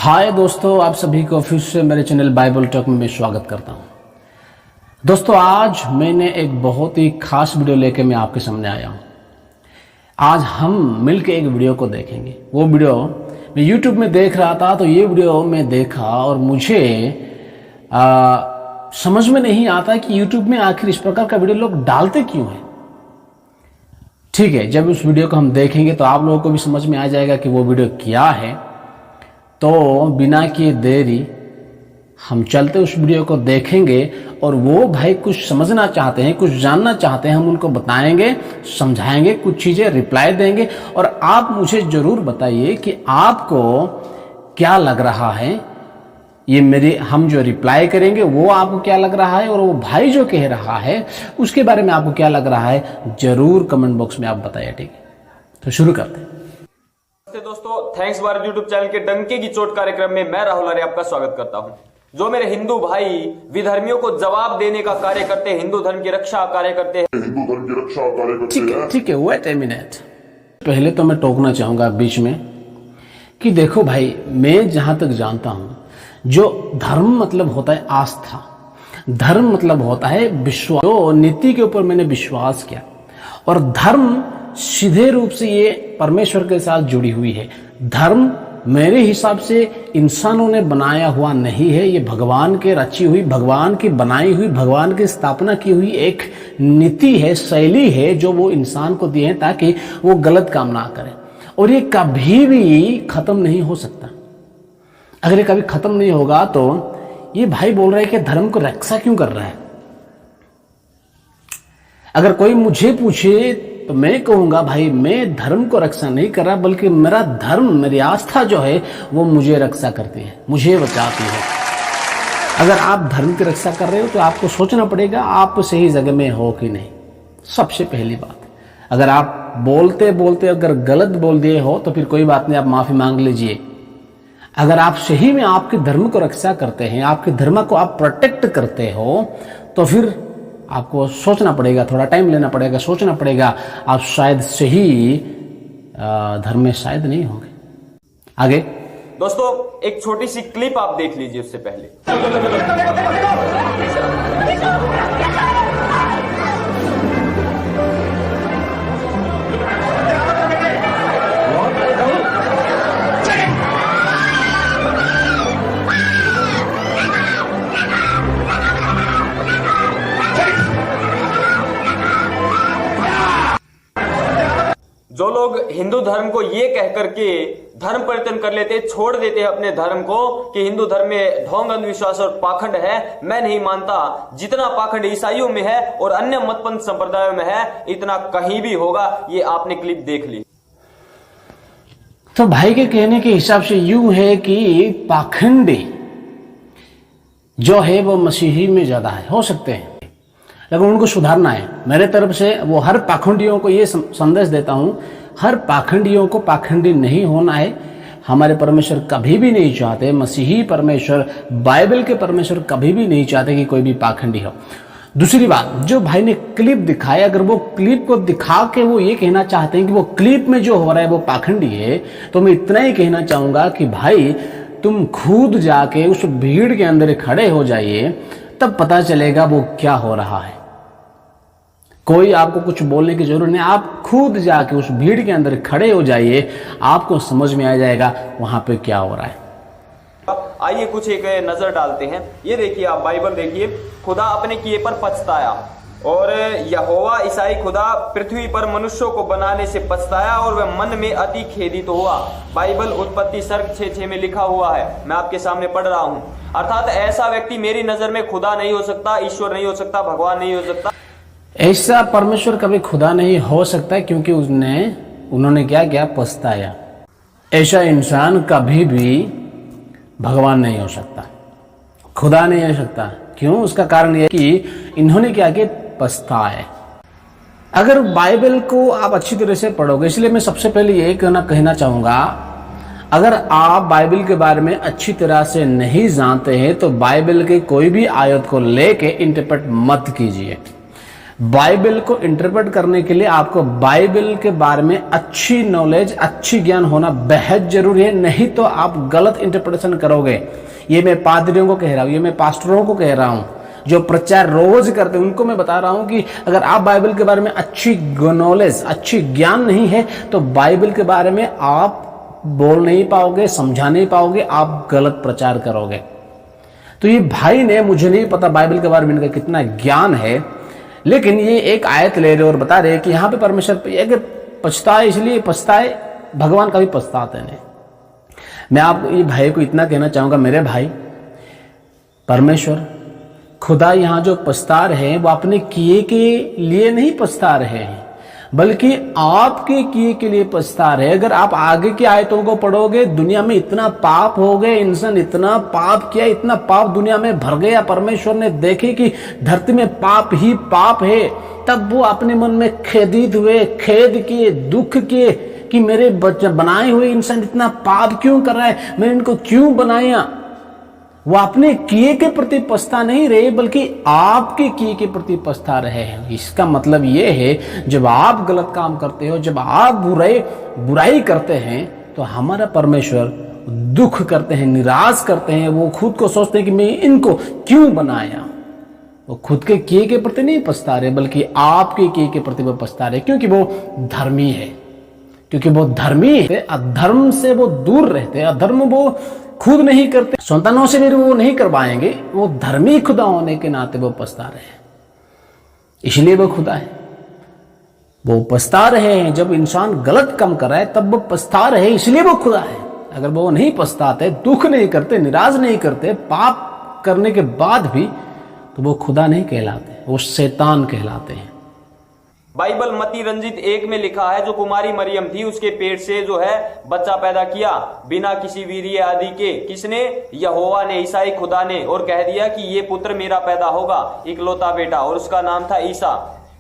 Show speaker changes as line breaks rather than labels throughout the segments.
हाय दोस्तों, आप सभी को फिर से मेरे चैनल बाइबल टॉक में स्वागत करता हूं। दोस्तों, आज मैंने एक बहुत ही खास वीडियो लेके मैं आपके सामने आया हूं। आज हम मिलकर एक वीडियो को देखेंगे। वो वीडियो मैं YouTube में देख रहा था, तो ये वीडियो मैं देखा और मुझे समझ में नहीं आता कि YouTube में आखिर इस प्रकार का वीडियो लोग डालते क्यों हैं। ठीक है, जब उस वीडियो को हम देखेंगे तो आप लोगों को भी समझ में आ जाएगा कि वो वीडियो क्या है। तो बिना किए देरी हम चलते उस वीडियो को देखेंगे और वो भाई कुछ समझना चाहते हैं, कुछ जानना चाहते हैं, हम उनको बताएंगे, समझाएंगे, कुछ चीजें रिप्लाई देंगे। और आप मुझे जरूर बताइए कि आपको क्या लग रहा है, ये हम जो रिप्लाई करेंगे वो आपको क्या लग रहा है, और वो भाई जो कह रहा है उसके बारे में आपको क्या लग रहा है, जरूर कमेंट बॉक्स में आप बताइए। ठीक है, तो शुरू करते हैं।
दोस्तों, थैंक्स भारत यूट्यूब चैनल के डंके की चोट कार्यक्रम में मैं राहुल आर्य आपका स्वागत करता हूं। जो मेरे हिंदू भाई विधर्मियों को जवाब देने का कार्य करते हैं, हिंदू धर्म की रक्षा कार्य करते हैं।
ठीक है, वेट ए मिनट। पहले तो मैं टोकना चाहूंगा बीच में कि देखो भाई, मैं जहां तक जानता हूं, जो धर्म मतलब होता है आस्था, धर्म मतलब होता है विश्वास। जो नीति के ऊपर मैंने विश्वास किया, और धर्म सीधे रूप से ये परमेश्वर के साथ जुड़ी हुई है। धर्म मेरे हिसाब से इंसानों ने बनाया हुआ नहीं है, ये भगवान के रची हुई, भगवान की बनाई हुई, भगवान की स्थापना की हुई एक नीति है, शैली है, जो वो इंसान को दी है ताकि वो गलत काम ना करे। और ये कभी भी खत्म नहीं हो सकता। अगर ये कभी खत्म नहीं होगा तो ये भाई बोल रहे हैं कि धर्म को रक्षा क्यों कर रहा है। अगर कोई मुझे पूछे तो मैं कहूंगा भाई, मैं धर्म को रक्षा नहीं कर रहा, बल्कि मेरा धर्म, मेरी आस्था जो है वो मुझे रक्षा करती है, मुझे बचाती है। अगर आप धर्म की रक्षा कर रहे हो तो आपको सोचना पड़ेगा आप सही जगह में हो कि नहीं। सबसे पहली बात, अगर आप बोलते बोलते अगर गलत बोल दिए हो तो फिर कोई बात नहीं, आप माफी मांग लीजिए। अगर आप सही में आपके धर्म को रक्षा करते हैं, आपके धर्म को आप प्रोटेक्ट करते हो, तो फिर आपको सोचना पड़ेगा, थोड़ा टाइम लेना पड़ेगा, सोचना पड़ेगा। आप शायद सही धर्म में शायद नहीं होंगे। आगे
दोस्तों, एक छोटी सी क्लिप आप देख लीजिए उससे पहले। जो लोग हिंदू धर्म को ये कह करके धर्म परिवर्तन कर लेते, छोड़ देते हैं अपने धर्म को कि हिंदू धर्म में ढोंग, अंधविश्वास और पाखंड है, मैं नहीं मानता। जितना पाखंड ईसाइयों में है और अन्य मतपंथ संप्रदायों में है, इतना कहीं भी होगा। ये आपने क्लिप देख ली।
तो भाई के कहने के हिसाब से यूं है कि पाखंडी जो है वो मसीही में ज्यादा है, हो सकते हैं, लेकिन उनको सुधारना है। मेरे तरफ से वो हर पाखंडियों को ये संदेश देता हूं, हर पाखंडियों को पाखंडी नहीं होना है। हमारे परमेश्वर कभी भी नहीं चाहते, मसीही परमेश्वर, बाइबल के परमेश्वर कभी भी नहीं चाहते कि कोई भी पाखंडी हो। दूसरी बात, जो भाई ने क्लिप दिखाया, अगर वो क्लिप को दिखा के वो ये कहना चाहते हैं कि वो क्लिप में जो हो रहा है वो पाखंडी है, तो मैं इतना ही कहना चाहूंगा कि भाई तुम खुद जाके उस भीड़ के अंदर खड़े हो जाइए, तब पता चलेगा वो क्या हो रहा है। कोई आपको कुछ बोलने की जरूरत नहीं, आप खुद जाके उस भीड़ के अंदर खड़े हो जाइए, आपको समझ में आ जाएगा वहां पे क्या हो रहा है।
आइए कुछ एक नजर डालते हैं। ये देखिए, आप बाइबल देखिए। खुदा अपने किए पर पछताया, और यहोवा ईसाई खुदा पृथ्वी पर मनुष्यों को बनाने से पछताया और वह मन में अति खेदित हुआ। बाइबल उत्पत्ति सर्ग 6:6 में लिखा हुआ है, मैं आपके सामने पढ़ रहा हूं। अर्थात ऐसा व्यक्ति मेरी नजर में खुदा नहीं हो सकता, ईश्वर नहीं हो सकता, भगवान नहीं हो सकता।
ऐसा परमेश्वर कभी खुदा नहीं हो सकता, क्योंकि उन्होंने क्या किया, पछताया। ऐसा इंसान कभी भी भगवान नहीं हो सकता, खुदा नहीं हो सकता। क्यों? उसका कारण यह कि इन्होंने क्या किया, पछताए। अगर बाइबल को आप अच्छी तरह से पढ़ोगे, इसलिए मैं सबसे पहले ये कहना चाहूंगा, अगर आप बाइबल के बारे में अच्छी तरह से नहीं जानते हैं तो बाइबल के कोई भी आयत को लेके इंटरप्रेट मत कीजिए। बाइबल को इंटरप्रेट करने के लिए आपको बाइबल के बारे में अच्छी नॉलेज, अच्छी ज्ञान होना बेहद जरूरी है, नहीं तो आप गलत इंटरप्रिटेशन करोगे। ये मैं पादरियों को कह रहा हूं, ये मैं पास्टरों को कह रहा हूं, जो प्रचार रोज करते हैं उनको मैं बता रहा हूं कि अगर आप बाइबल के बारे में अच्छी नॉलेज, अच्छी ज्ञान नहीं है तो बाइबल के बारे में आप बोल नहीं पाओगे, समझा नहीं पाओगे, आप गलत प्रचार करोगे। तो ये भाई ने, मुझे नहीं पता बाइबल के बारे में इनका कितना ज्ञान है, लेकिन ये एक आयत ले रहे और बता रहे कि यहां पे परमेश्वर अगर पछताए, इसलिए पछताए, भगवान कभी पछताते नहीं। मैं आप ये भाई को इतना कहना चाहूंगा, मेरे भाई, परमेश्वर खुदा यहां जो पछता रहे हैं वो अपने किए के लिए नहीं पछता रहे हैं, बल्कि आपके किए के लिए पछता रहे। अगर आप आगे की आयतों को पढ़ोगे, दुनिया में इतना पाप हो गए, इंसान इतना पाप किया, इतना पाप दुनिया में भर गया, परमेश्वर ने देखे कि धरती में पाप ही पाप है, तब वो अपने मन में खेदित हुए, खेद किए, दुख किए कि मेरे बनाए हुए इंसान इतना पाप क्यों कर रहा है, मैंने इनको क्यों बनाया। वो अपने किए के प्रति पछता नहीं रहे, बल्कि आपके किए के प्रति पछता रहे हैं। इसका मतलब ये है, जब आप गलत काम करते हो, जब आप बुराई करते हैं, तो हमारा परमेश्वर दुख करते हैं, निराश करते हैं। वो खुद को सोचते हैं कि मैं इनको क्यों बनाया। वो खुद के किए के प्रति नहीं पछता रहे, बल्कि आपके किए के प्रति वो पछता रहे, क्योंकि वो धर्मी है, क्योंकि वो धर्मी है। अधर्म से वो दूर रहते, अधर्म वो खुद नहीं करते, संतानों से भी वो नहीं करवाएंगे। वो धर्मी खुदा होने के नाते वो पछता रहे हैं, इसलिए वो खुदा है। वो पछता रहे हैं, जब इंसान गलत काम कर रहा है तब वो पछता रहे, इसलिए वो खुदा है। अगर वो नहीं पछताते, दुख नहीं करते, निराश नहीं करते, पाप करने के बाद भी, तो वो खुदा नहीं कहलाते, वो शैतान कहलाते हैं।
बाइबल मती रंजित 1 में लिखा है, जो कुमारी मरियम थी उसके पेट से जो है बच्चा पैदा किया बिना किसी वीर्य आदि के। किसने? यहोवा ने, ईसाई खुदा ने, और कह दिया कि ये पुत्र मेरा पैदा होगा, इकलौता बेटा, और उसका नाम था ईसा।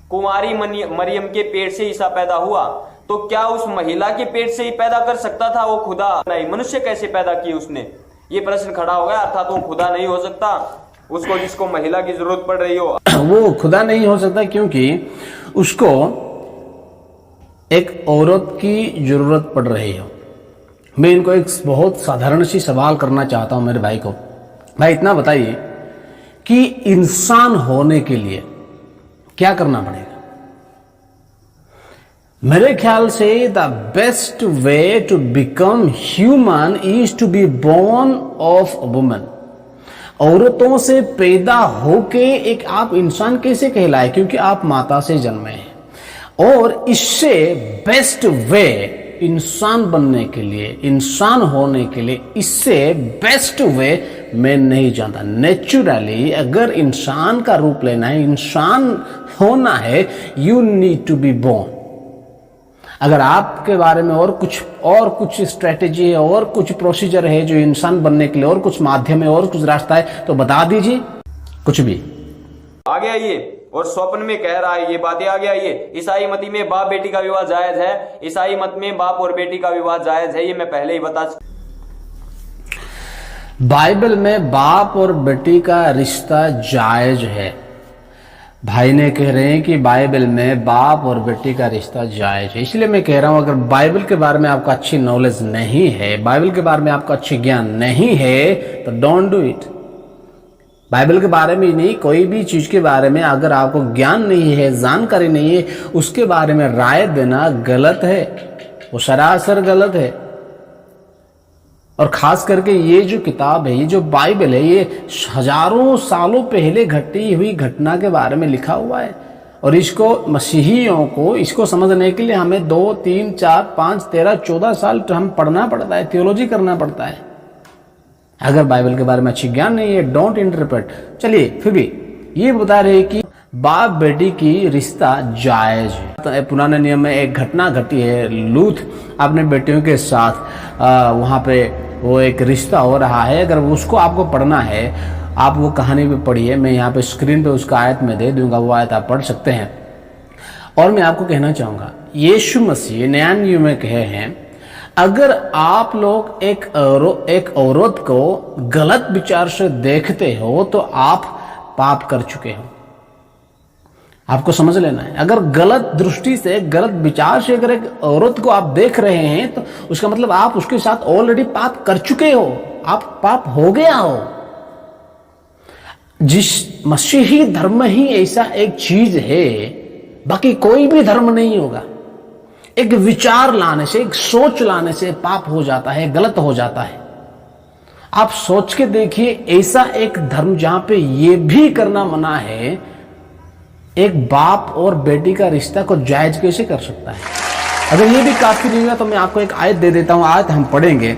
कुमारी मरियम के पेट से ईसा पैदा हुआ। तो क्या उस महिला के पेट से ही पैदा कर सकता था वो खुदा? नहीं। मनुष्य कैसे पैदा किए उसने? ये प्रश्न खड़ा हो गया। अर्थात वो खुदा नहीं हो सकता, उसको जिसको महिला की जरूरत पड़ रही हो
वो खुदा नहीं हो सकता, क्योंकि उसको एक औरत की जरूरत पड़ रही हो। मैं इनको एक बहुत साधारण सी सवाल करना चाहता हूं मेरे भाई को। भाई इतना बताइए कि इंसान होने के लिए क्या करना पड़ेगा? मेरे ख्याल से the best way to become human is to be born of a woman. औरतों से पैदा होके एक आप इंसान कैसे कहलाए? क्योंकि आप माता से जन्मे हैं। और इससे बेस्ट वे इंसान बनने के लिए, इंसान होने के लिए, इससे बेस्ट वे मैं नहीं जानता। नेचुरली अगर इंसान का रूप लेना है, इंसान होना है, you need to be born. अगर आपके बारे में और कुछ स्ट्रेटेजी है, और कुछ प्रोसीजर है जो इंसान बनने के लिए, और कुछ माध्यम है, और कुछ रास्ता है, तो बता दीजिए। कुछ भी
आगे आइए। और स्वप्न में कह रहा है ये बातें, आगे आइए। ईसाई मत में बाप बेटी का विवाह जायज है। ईसाई मत में बाप और बेटी का विवाह जायज है, ये मैं पहले ही बता।
बाइबल में बाप और बेटी का रिश्ता जायज है। भाई ने कह रहे हैं कि बाइबल में बाप और बेटी का रिश्ता जायज है। इसलिए मैं कह रहा हूं, अगर बाइबल के बारे में आपको अच्छी नॉलेज नहीं है, बाइबल के बारे में आपको अच्छी ज्ञान नहीं है, तो डोंट डू इट। बाइबल के बारे में नहीं, कोई भी चीज के बारे में अगर आपको ज्ञान नहीं है, जानकारी नहीं है, उसके बारे में राय देना गलत है, वो सरासर गलत है। और खास करके ये जो किताब है, ये जो बाइबल है, ये हजारों सालों पहले घटी हुई घटना के बारे में लिखा हुआ है। और इसको मसीहियों को इसको समझने के लिए हमें 2, 3, 4, 5, 13, 14 साल हम पढ़ना पड़ता है, थियोलॉजी करना पड़ता है। अगर बाइबल के बारे में अच्छी ज्ञान नहीं है, डोंट इंटरप्रेट। चलिए, फिर भी ये बता रहे कि बाप बेटी की रिश्ता जायज है। तो पुराने नियम में एक घटना घटी है, लूत अपने बेटियों के साथ वहां पे वो एक रिश्ता हो रहा है। अगर उसको आपको पढ़ना है, आप वो कहानी भी पढ़िए। मैं यहाँ पे स्क्रीन पे उसका आयत में दे दूंगा, वो आयत आप पढ़ सकते हैं। और मैं आपको कहना चाहूंगा, यीशु मसीह नया नियम में कहे हैं, अगर आप लोग एक औरत को गलत विचार से देखते हो तो आप पाप कर चुके हो। आपको समझ लेना है। अगर गलत दृष्टि से, गलत विचार से अगर एक औरत को आप देख रहे हैं तो उसका मतलब आप उसके साथ ऑलरेडी पाप कर चुके हो, आप पाप हो गया हो। जिस मसीही धर्म ही ऐसा एक चीज है, बाकी कोई भी धर्म नहीं होगा। एक विचार लाने से, एक सोच लाने से पाप हो जाता है, गलत हो जाता है। आप सोच के देखिए, ऐसा एक धर्म जहां पे ये भी करना मना है, एक बाप और बेटी का रिश्ता को जायज कैसे कर सकता है? अगर ये भी काफी नहीं हुआ तो मैं आपको एक आयत दे देता हूं, आयत हम पढ़ेंगे,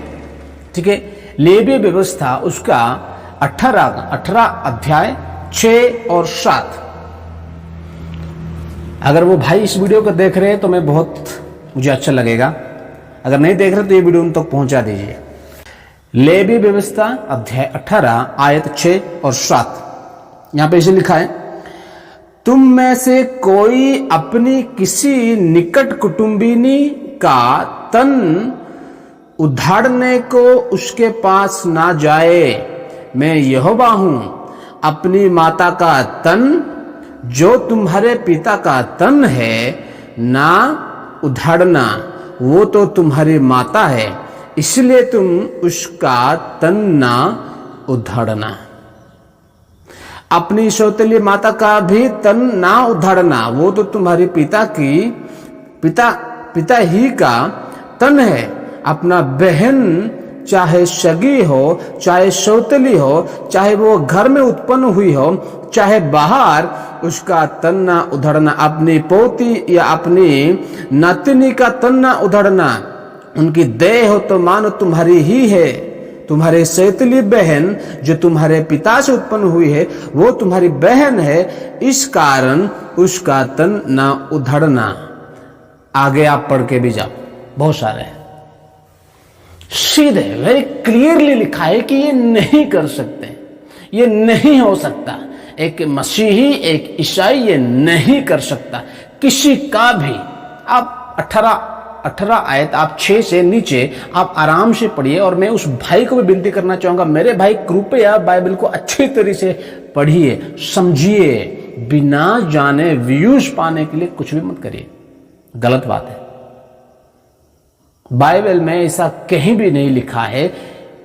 ठीक है। लेवी व्यवस्था उसका 18 अध्याय 6 और 7। अगर वो भाई इस वीडियो को देख रहे हैं तो मुझे अच्छा लगेगा। अगर नहीं देख रहे तो ये वीडियो उन तक पहुंचा दीजिए। लेवी व्यवस्था अध्याय 18 आयत 6 और 7। यहां पे इसे लिखा है, तुम में से कोई अपनी किसी निकट कुटुंबिनी का तन उधारने को उसके पास ना जाए। मैं यहोवा हूं। अपनी माता का तन जो तुम्हारे पिता का तन है ना उधारना, वो तो तुम्हारी माता है, इसलिए तुम उसका तन ना उधारना। अपनी सौतेली माता का भी तन ना उधारना, वो तो तुम्हारी पिता ही का तन है। अपना बहन चाहे सगी हो, चाहे सौतेली हो, चाहे वो घर में उत्पन्न हुई हो, चाहे बाहर, उसका तन ना उधड़ना। अपनी पोती या अपनी नातिनी का तन ना उधड़ना। उनकी देह हो तो मानो तुम्हारी ही है। तुम्हारे सौतेली बहन जो तुम्हारे पिता से उत्पन्न हुई है, वो तुम्हारी बहन है, इस कारण उसका तन ना उधड़ना। आगे आप पढ़ के भी जाओ, बहुत सारे हैं। सीधे वेरी क्लियरली लिखा है कि ये नहीं कर सकते, ये नहीं हो सकता। एक मसीही, एक ईसाई ये नहीं कर सकता, किसी का भी। आप 18 आयत आप 6 से नीचे आप आराम से पढ़िए। और मैं उस भाई को भी विनती करना चाहूंगा, मेरे भाई कृपया बाइबल को अच्छी तरह से पढ़िए, समझिए। बिना जाने व्यूज पाने के लिए कुछ भी मत करिए, गलत बात है। बाइबल में ऐसा कहीं भी नहीं लिखा है,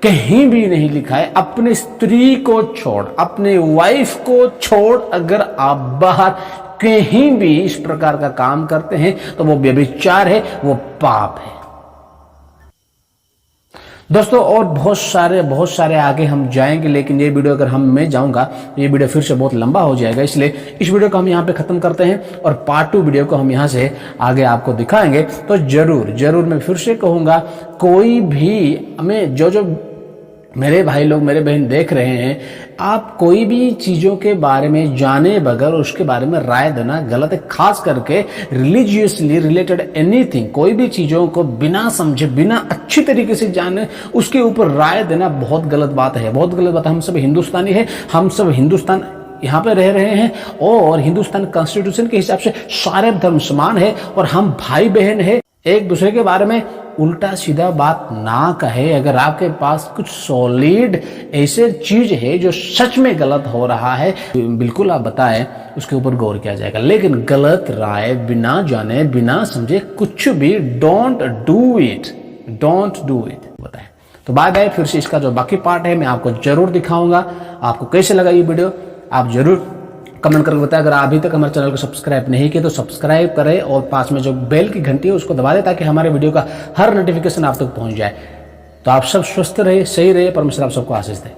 कहीं भी नहीं लिखा है अपने स्त्री को छोड़, अपने वाइफ को छोड़ अगर आप बाहर कहीं भी इस प्रकार का काम करते हैं तो वो व्यभिचार है, वो पाप है। दोस्तों और बहुत सारे आगे हम जाएंगे, लेकिन ये वीडियो अगर मैं जाऊंगा ये वीडियो फिर से बहुत लंबा हो जाएगा, इसलिए इस वीडियो को हम यहाँ पे खत्म करते हैं और पार्ट 2 वीडियो को हम यहाँ से आगे आपको दिखाएंगे। तो जरूर मैं फिर से कहूंगा, कोई भी हमें जो मेरे भाई लोग, मेरे बहन देख रहे हैं, आप कोई भी चीजों के बारे में जाने बगैर उसके बारे में राय देना गलत है। खास करके रिलीजियसली रिलेटेड एनीथिंग, कोई भी चीजों को बिना समझे, बिना अच्छी तरीके से जाने उसके ऊपर राय देना बहुत गलत बात है, बहुत गलत बात है। हम सब हिंदुस्तानी है, हम सब हिंदुस्तान यहाँ पे रह रहे हैं और हिंदुस्तान कॉन्स्टिट्यूशन के हिसाब से सारे धर्म समान है और हम भाई बहन है। एक दूसरे के बारे में उल्टा सीधा बात ना कहे। अगर आपके पास कुछ सॉलिड ऐसे चीज है जो सच में गलत हो रहा है, बिल्कुल आप बताएं, उसके ऊपर गौर किया जाएगा। लेकिन गलत राय बिना जाने, बिना समझे कुछ भी डोंट डू इट बताएं। तो बाय, फिर से इसका जो बाकी पार्ट है मैं आपको जरूर दिखाऊंगा। आपको कैसे लगा ये वीडियो आप जरूर कमेंट करके बताएं। अगर अभी तक हमारे चैनल को सब्सक्राइब नहीं किया तो सब्सक्राइब करें और पास में जो बेल की घंटी है उसको दबा दें ताकि हमारे वीडियो का हर नोटिफिकेशन आप तक पहुंच जाए। तो आप सब स्वस्थ रहे, सही रहे, परमेश्वर आप सबको आशीष दे।